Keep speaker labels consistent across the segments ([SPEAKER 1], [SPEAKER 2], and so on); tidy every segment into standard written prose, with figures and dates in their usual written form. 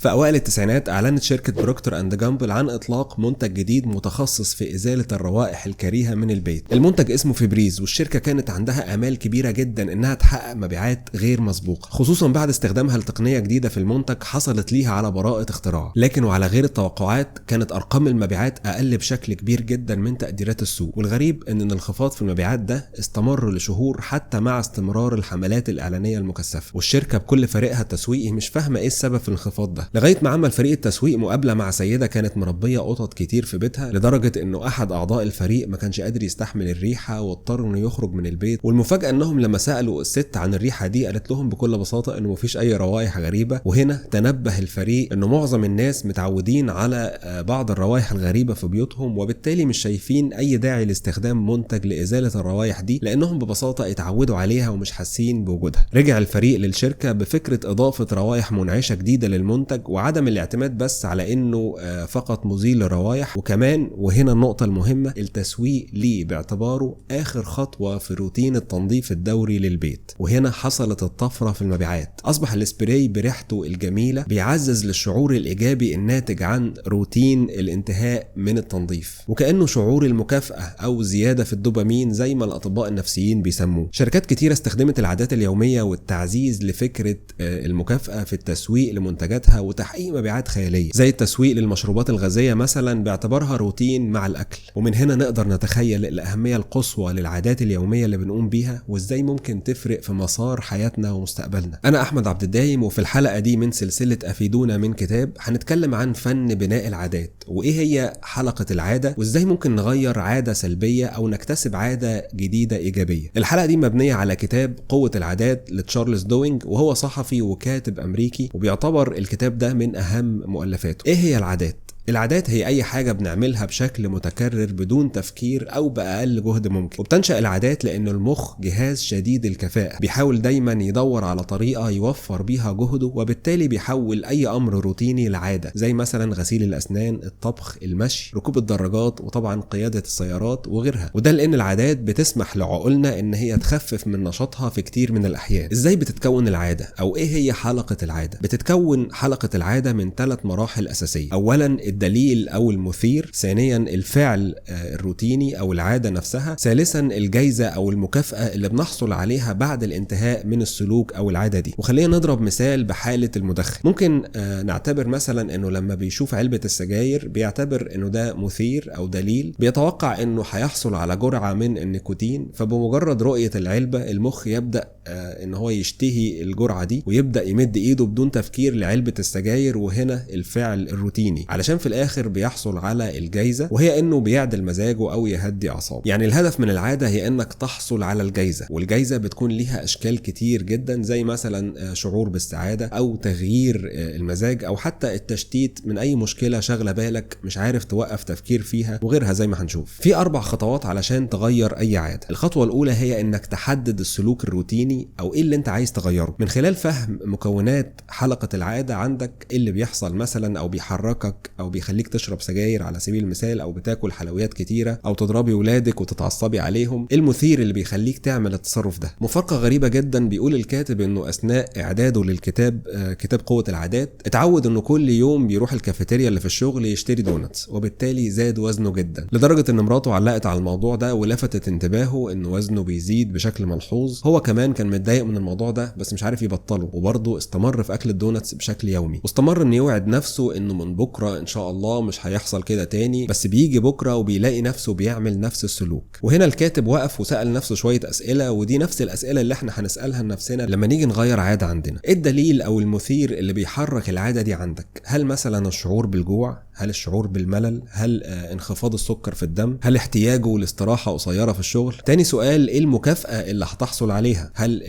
[SPEAKER 1] في أوائل التسعينات أعلنت شركة بروكتر أند جامبل عن إطلاق منتج جديد متخصص في إزالة الروائح الكريهة من البيت. المنتج اسمه فيبريز، والشركة كانت عندها آمال كبيرة جدا إنها تحقق مبيعات غير مسبوقة، خصوصا بعد استخدامها لتقنية جديدة في المنتج حصلت ليها على براءة اختراع. لكن وعلى غير التوقعات كانت أرقام المبيعات أقل بشكل كبير جدا من تقديرات السوق، والغريب إن الانخفاض في المبيعات ده استمر لشهور حتى مع استمرار الحملات الإعلانية المكثفة، والشركة بكل فريقها التسويقي مش فاهمة إيه السبب في الانخفاض ده، لغاية ما عمل فريق التسويق مقابلة مع سيدة كانت مربية قطط كتير في بيتها، لدرجة إنه أحد أعضاء الفريق ما كانش قادر يستحمل الريحة واضطر إنه يخرج من البيت. والمفاجأة إنهم لما سألوا الست عن الريحة دي قالت لهم بكل بساطة إنه مفيش أي روائح غريبة. وهنا تنبه الفريق إنه معظم الناس متعودين على بعض الروائح الغريبة في بيوتهم، وبالتالي مش شايفين أي داعي لاستخدام منتج لإزالة الروائح دي لأنهم ببساطة اتعودوا عليها ومش حاسين بوجودها. رجع الفريق للشركة بفكرة إضافة روائح منعشة جديدة للمنتج، وعدم الاعتماد بس على إنه فقط مزيل للروائح، وكمان وهنا النقطة المهمة التسويق ليه باعتباره آخر خطوة في روتين التنظيف الدوري للبيت. وهنا حصلت الطفرة في المبيعات، أصبح السبراي بريحته الجميلة بيعزز للشعور الإيجابي الناتج عن روتين الانتهاء من التنظيف، وكأنه شعور المكافأة أو زيادة في الدوبامين زي ما الأطباء النفسيين بيسموه. شركات كتيرة استخدمت العادات اليومية والتعزيز لفكرة المكافأة في التسويق لمنتجاتها وتحقيق مبيعات خيالية، زي التسويق للمشروبات الغازية مثلا باعتبارها روتين مع الأكل. ومن هنا نقدر نتخيل الأهمية القصوى للعادات اليومية اللي بنقوم بيها وإزاي ممكن تفرق في مسار حياتنا ومستقبلنا. أنا أحمد عبد الدايم، وفي الحلقة دي من سلسلة أفيدونا من كتاب هنتكلم عن فن بناء العادات، وإيه هي حلقة العادة، وإزاي ممكن نغير عادة سلبية أو نكتسب عادة جديدة إيجابية. الحلقة دي مبنية على كتاب قوة العادات لتشارلز دوينج، وهو صحفي وكاتب أمريكي، وبيعتبر الكتاب ده من أهم مؤلفاته. إيه هي العادات؟ العادات هي أي حاجة بنعملها بشكل متكرر بدون تفكير أو بأقل جهد ممكن، وبتنشأ العادات لأن المخ جهاز شديد الكفاءة بيحاول دايما يدور على طريقة يوفر بيها جهده، وبالتالي بيحول أي أمر روتيني لعادة، زي مثلا غسيل الأسنان، الطبخ، المشي، ركوب الدراجات، وطبعا قيادة السيارات وغيرها. وده لأن العادات بتسمح لعقولنا إن هي تخفف من نشاطها في كتير من الأحيان. إزاي بتتكون العادة أو إيه هي حلقة العادة؟ بتتكون حلقة العادة من 3 مراحل أساسية. أولا الدليل أو المثير، ثانيا الفعل الروتيني أو العادة نفسها، ثالثا الجايزة أو المكافأة اللي بنحصل عليها بعد الانتهاء من السلوك أو العادة دي. وخلينا نضرب مثال بحالة المدخن. ممكن نعتبر مثلا أنه لما بيشوف علبة السجاير بيعتبر أنه ده مثير أو دليل، بيتوقع أنه هيحصل على جرعة من النيكوتين، فبمجرد رؤية العلبة المخ يبدأ أنه هو يشتهي الجرعة دي ويبدأ يمد إيده بدون تفكير لعلبة السجاير، وهنا الفعل الروتيني، علشان في الآخر بيحصل على الجايزة، وهي انه بيعدل مزاجه او يهدي اعصابه. يعني الهدف من العادة هي انك تحصل على الجايزة، والجايزة بتكون ليها اشكال كتير جدا، زي مثلا شعور بالسعادة او تغيير المزاج او حتى التشتيت من اي مشكلة شاغلة بالك مش عارف توقف تفكير فيها وغيرها زي ما هنشوف. في 4 خطوات علشان تغير اي عادة. الخطوة الاولى هي انك تحدد السلوك الروتيني او ايه اللي انت عايز تغيره من خلال فهم مكونات حلقة العادة عندك، ايه اللي بيحصل مثلا او بيحركك او بيخليك تشرب سجاير على سبيل المثال، او بتاكل حلويات كتيره، او تضربي ولادك وتتعصبي عليهم. المثير اللي بيخليك تعمل التصرف ده. مفارقه غريبه جدا، بيقول الكاتب انه اثناء اعداده للكتاب كتاب قوه العادات اتعود انه كل يوم بيروح الكافيتيريا اللي في الشغل يشتري دونتس، وبالتالي زاد وزنه جدا، لدرجه ان مراته علقت على الموضوع ده ولفتت انتباهه انه وزنه بيزيد بشكل ملحوظ. هو كمان كان متضايق من الموضوع ده بس مش عارف يبطله، وبرضه استمر في اكل الدونتس بشكل يومي، واستمر انه يوعد نفسه انه من بكره ان شاء الله مش هيحصل كده تاني، بس بيجي بكره وبيلاقي نفسه بيعمل نفس السلوك. وهنا الكاتب وقف وسأل نفسه شويه اسئله، ودي نفس الاسئله اللي احنا هنسالها لنفسنا لما نيجي نغير عاده عندنا. ايه الدليل او المثير اللي بيحرك العاده دي عندك؟ هل مثلا الشعور بالجوع؟ هل الشعور بالملل؟ هل انخفاض السكر في الدم؟ هل احتياجه لاستراحه قصيره في الشغل؟ تاني سؤال، ايه المكافاه اللي هتحصل عليها؟ هل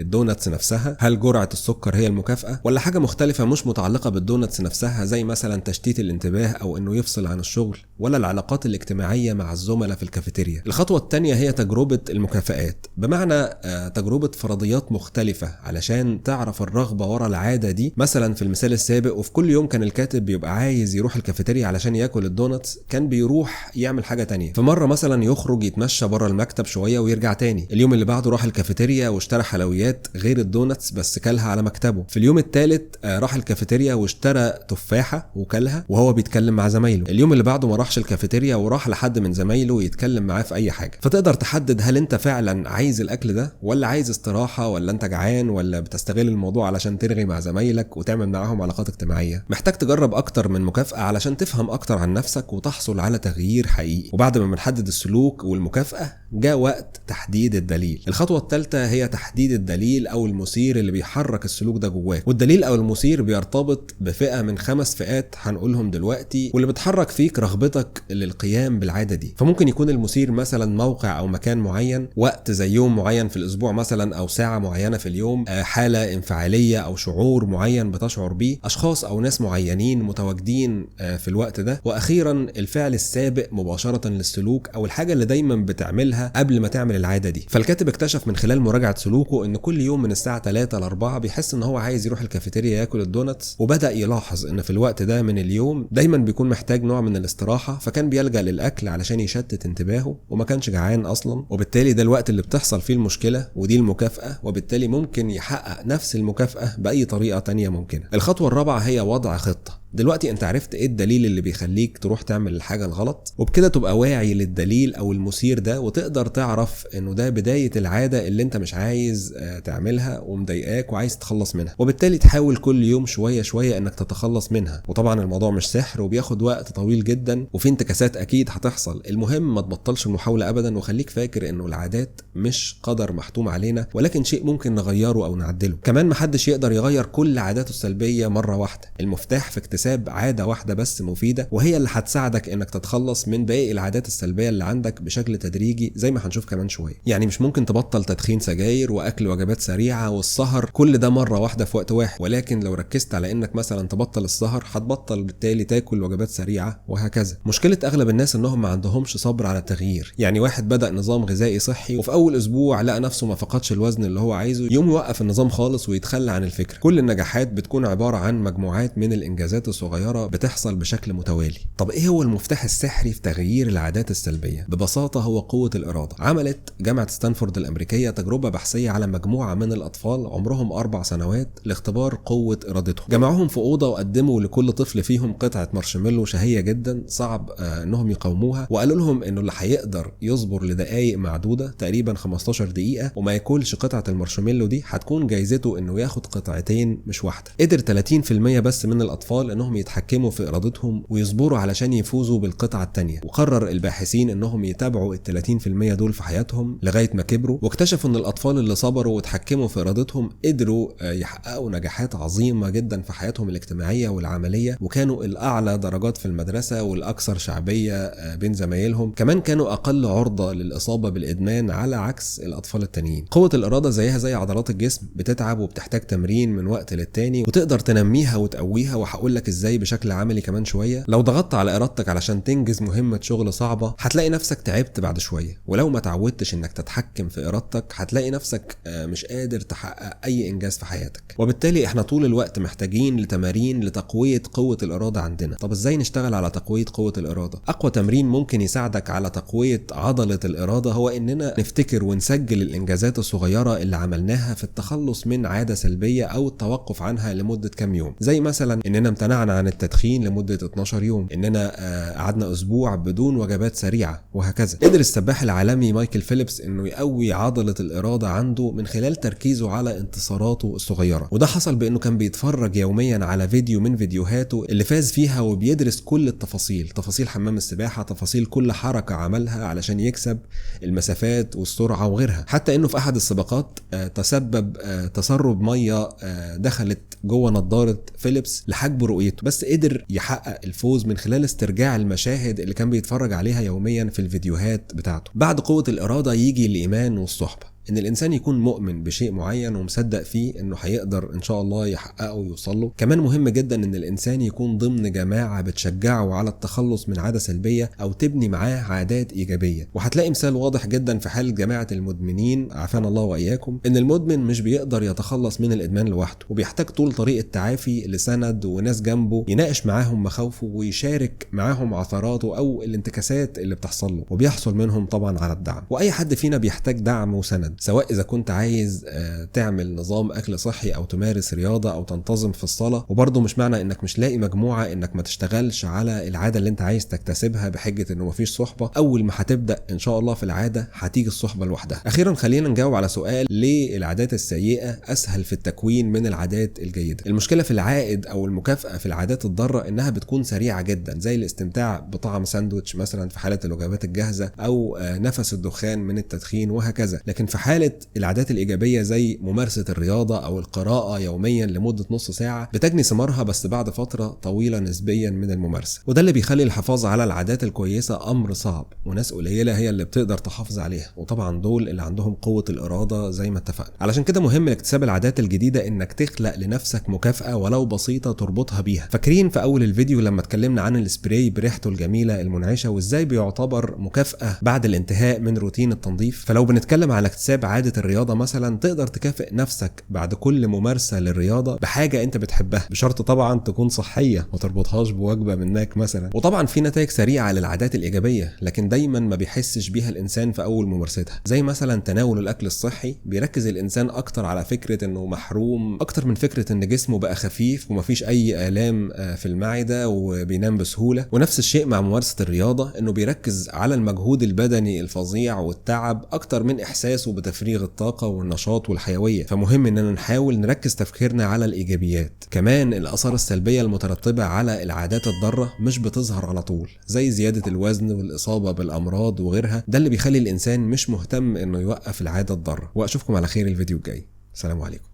[SPEAKER 1] الدونتس نفسها؟ هل جرعه السكر هي المكافاه ولا حاجه مختلفه مش متعلقه بالدونتس نفسها، زي مثلا تشتيت الانتباه او انه يفصل عن الشغل ولا العلاقات الاجتماعية مع الزملاء في الكافيتيريا. الخطوة التانية هي تجربة المكافآت، بمعنى تجربة فرضيات مختلفة علشان تعرف الرغبة ورا العادة دي. مثلا في المثال السابق، وفي كل يوم كان الكاتب بيبقى عايز يروح الكافيتيريا علشان ياكل الدونتس، كان بيروح يعمل حاجة تانية. في مرة مثلا يخرج يتمشى بره المكتب شوية ويرجع تاني. اليوم اللي بعده راح الكافيتيريا واشترى حلويات غير الدونتس بس كلها على مكتبه. في اليوم الثالث راح الكافيتيريا واشترى تفاحة وكلها وهو بيتكلم مع زمايله. اليوم اللي بعده ما راحش الكافيتيريا وراح لحد من زمايله يتكلم معاه في اي حاجة. فتقدر تحدد هل انت فعلا عايز الاكل ده ولا عايز استراحة، ولا انت جعان، ولا بتستغل الموضوع علشان ترغي مع زمايلك وتعمل معاهم علاقات اجتماعية. محتاج تجرب اكتر من مكافأة علشان تفهم اكتر عن نفسك وتحصل على تغيير حقيقي. وبعد ما بنحدد السلوك والمكافأة جاء وقت تحديد الدليل. الخطوة الثالثة هي تحديد الدليل او المثير اللي بيحرك السلوك ده جواك. والدليل او المثير بيرتبط بفئة من 5 فئات هنقولهم دلوقتي، واللي بتحرك فيك رغبتك للقيام بالعادة دي. فممكن يكون المثير مثلا موقع او مكان معين، وقت زي يوم معين في الاسبوع مثلا، او ساعة معينة في اليوم، حالة انفعالية او شعور معين بتشعر بيه، اشخاص او ناس معينين متواجدين في الوقت ده، واخيرا الفعل السابق مباشرة للسلوك او الحاجة اللي دايما بتعملها قبل ما تعمل العادة دي. فالكاتب اكتشف من خلال مراجعة سلوكه ان كل يوم من الساعة 3 ل 4 بيحس ان هو عايز يروح الكافيتيريا ياكل الدونتس، وبدأ يلاحظ ان في الوقت ده من اليوم دايما بيكون محتاج نوع من الاستراحة، فكان بيلجأ للاكل علشان يشتت انتباهه وما كانش جعان اصلا. وبالتالي ده الوقت اللي بتحصل فيه المشكلة ودي المكافأة، وبالتالي ممكن يحقق نفس المكافأة بأي طريقة تانية ممكنة. الخطوة الرابعة هي وضع خطة. دلوقتي انت عرفت ايه الدليل اللي بيخليك تروح تعمل الحاجة الغلط، وبكده تبقى واعي للدليل او المثير ده، وتقدر تعرف انه ده بداية العادة اللي انت مش عايز تعملها ومضايقاك وعايز تتخلص منها، وبالتالي تحاول كل يوم شوية شوية انك تتخلص منها. وطبعا الموضوع مش سحر وبياخد وقت طويل جدا وفي انتكاسات اكيد هتحصل. المهم ما تبطلش المحاولة ابدا، وخليك فاكر انه العادات مش قدر محتوم علينا، ولكن شيء ممكن نغيره او نعدله. كمان محدش يقدر يغير كل عاداته السلبية مرة واحدة. المفتاح في اكتساب عادة واحدة بس مفيدة، وهي اللي هتساعدك انك تتخلص من باقي العادات السلبية اللي عندك بشكل تدريجي زي ما هنشوف كمان شوية. يعني مش ممكن تبطل تدخين سجاير واكل وجبات سريعة والسهر كل ده مرة واحدة في وقت واحد، ولكن لو ركزت على انك مثلا تبطل السهر هتبطل بالتالي تاكل وجبات سريعة وهكذا. مشكلة اغلب الناس انهم ما عندهمش صبر على التغيير. يعني واحد بدأ نظام غذائي صحي وفي اول اسبوع لقى نفسه ما فقدش الوزن اللي هو عايزه، يوم يوقف النظام خالص ويتخلى عن الفكرة. كل النجاحات بتكون عبارة عن مجموعات من الانجازات الصغيرة بتحصل بشكل متوالي. طب ايه هو المفتاح السحري في تغيير العادات السلبية؟ ببساطة هو قوة الإرادة. عملت جامعة ستانفورد الأمريكية تجربة بحثية على مجموعة من الأطفال عمرهم 4 سنوات لاختبار قوة إرادتهم. جمعوهم في أوضة وقدموا لكل طفل فيهم قطعة مارشميلو شهية جدا صعب انهم يقاوموها، وقالوا لهم انه اللي هيقدر يصبر لدقائق معدودة تقريبا 15 دقيقة وما ياكلش قطعة المارشميلو دي هتكون جايزته انه ياخد قطعتين مش واحدة. قدر 30% بس من الأطفال انهم يتحكموا في إرادتهم ويصبروا علشان يفوزوا بالقطعة التانية. وقرر الباحثين انهم يتابعوا ال 30% دول في حياتهم لغاية ما كبروا، واكتشفوا ان الأطفال اللي صبروا وتحكموا في إرادتهم قدروا يحققوا نجاحات عظيمة جدا في حياتهم الاجتماعية والعملية، وكانوا الأعلى درجات في المدرسة والأكثر شعبية بين زمايلهم. كمان كانوا أقل عرضة للإصابة بالإدمان على عكس الأطفال التانيين. قوة الإرادة زيها زي عضلات الجسم، بتتعب وبتحتاج تمرين من وقت للتاني، وتقدر تنميها وتقويها، وهقول لك ازاي بشكل عملي كمان شوية. لو ضغطت على إرادتك علشان تنجز مهمة شغل صعبة هتلاقي نفسك تعبت بعد شوية، ولو ما تعودتش انك تتحكم في إرادتك هتلاقي نفسك مش قادر تحقق أي إنجاز في حياتك. وبالتالي احنا طول الوقت محتاجين لتمارين لتقوية قوة الإرادة عندنا. طب ازاي نشتغل على تقوية قوة الإرادة؟ أقوى تمرين ممكن يساعدك على تقوية عضلة الإرادة هو إننا نفتكر ونسجل الإنجازات الصغيرة اللي عملناها في التخلص من عادة سلبية أو التوقف عنها لمدة كام يوم. زي مثلا إننا امتنعنا عن التدخين لمدة 12 يوم، إننا قعدنا أسبوع بدون وجبات سريعة وهكذا. قدر السباح العالمي مايكل فيليبس إنه يقوي عضلة الإرادة عنده من خلال تركيزه على انتصاراته الصغيرة، وده حصل بإنه كان بيتفرج يوميا على فيديو من فيديوهاته اللي فاز فيها، وبيدرس كل التفاصيل، تفاصيل حمام السباحة، تفاصيل كل حركة عملها علشان يكسب المسافات والسرعة وغيرها. حتى إنه في أحد السباقات تسبب تسرب مية دخلت جوه نظارة فيليبس لحجب رؤيته، بس قدر يحقق الفوز من خلال استرجاع المشاهد اللي كان بيتفرج عليها يوميا في الفيديوهات بتاعته. بعد قوة الإرادة يجي الإيمان والصحبة. ان الانسان يكون مؤمن بشيء معين ومصدق فيه انه هيقدر ان شاء الله يحققه ويوصل له. كمان مهم جدا ان الانسان يكون ضمن جماعة بتشجعه على التخلص من عادة سلبية او تبني معاه عادات ايجابية. وهتلاقي مثال واضح جدا في حالة جماعة المدمنين عافانا الله واياكم، ان المدمن مش بيقدر يتخلص من الادمان لوحده، وبيحتاج طول طريق التعافي لسند وناس جنبه يناقش معاهم مخاوفه ويشارك معاهم عثراته او الانتكاسات اللي بتحصل له، وبيحصل منهم طبعا على الدعم. واي حد فينا بيحتاج دعم وسند، سواء اذا كنت عايز تعمل نظام اكل صحي او تمارس رياضة او تنتظم في الصلاة. وبرضه مش معنى انك مش لاقي مجموعة انك ما تشتغلش على العادة اللي انت عايز تكتسبها بحجة انه مفيش صحبة. اول ما هتبدأ ان شاء الله في العادة هتيجي الصحبة لوحدها. اخيرا خلينا نجاوب على سؤال ليه العادات السيئة اسهل في التكوين من العادات الجيدة. المشكلة في العائد او المكافأة في العادات الضارة انها بتكون سريعة جدا، زي الاستمتاع بطعم ساندوتش مثلا في حالة الوجبات الجاهزة، او نفس الدخان من التدخين وهكذا. لكن في حالة العادات الإيجابية زي ممارسة الرياضة أو القراءة يوميا لمدة نص ساعة بتجني ثمارها بس بعد فترة طويلة نسبيا من الممارسة. وده اللي بيخلي الحفاظ على العادات الكويسة أمر صعب، وناس قليلة هي اللي بتقدر تحافظ عليها، وطبعا دول اللي عندهم قوة الإرادة زي ما اتفقنا. علشان كده مهم لاكتساب العادات الجديدة إنك تخلق لنفسك مكافأة ولو بسيطة تربطها بيها. فاكرين في أول الفيديو لما اتكلمنا عن السبراي بريحته الجميلة المنعشة وإزاي بيعتبر مكافأة بعد الانتهاء من روتين التنظيف؟ فلو بنتكلم على اكتساب عادة الرياضة مثلا، تقدر تكافئ نفسك بعد كل ممارسة للرياضة بحاجة انت بتحبها، بشرط طبعا تكون صحية ما تربطهاش بوجبة من ماك مثلا. وطبعا في نتائج سريعة للعادات الإيجابية لكن دايما ما بيحسش بيها الإنسان في أول ممارستها، زي مثلا تناول الأكل الصحي. بيركز الإنسان أكتر على فكرة إنه محروم أكتر من فكرة إن جسمه بقى خفيف ومفيش أي آلام في المعدة وبينام بسهولة. ونفس الشيء مع ممارسة الرياضة، إنه بيركز على المجهود البدني الفظيع والتعب أكتر من إحساسه بتفريغ الطاقة والنشاط والحيوية. فمهم إننا نحاول نركز تفكيرنا على الإيجابيات. كمان الآثار السلبية المترتبة على العادات الضارة مش بتظهر على طول، زي زيادة الوزن والإصابة بالأمراض وغيرها. ده اللي بيخلي الإنسان مش مهتم إنه يوقف العادة الضارة. وأشوفكم على خير الفيديو الجاي. السلام عليكم.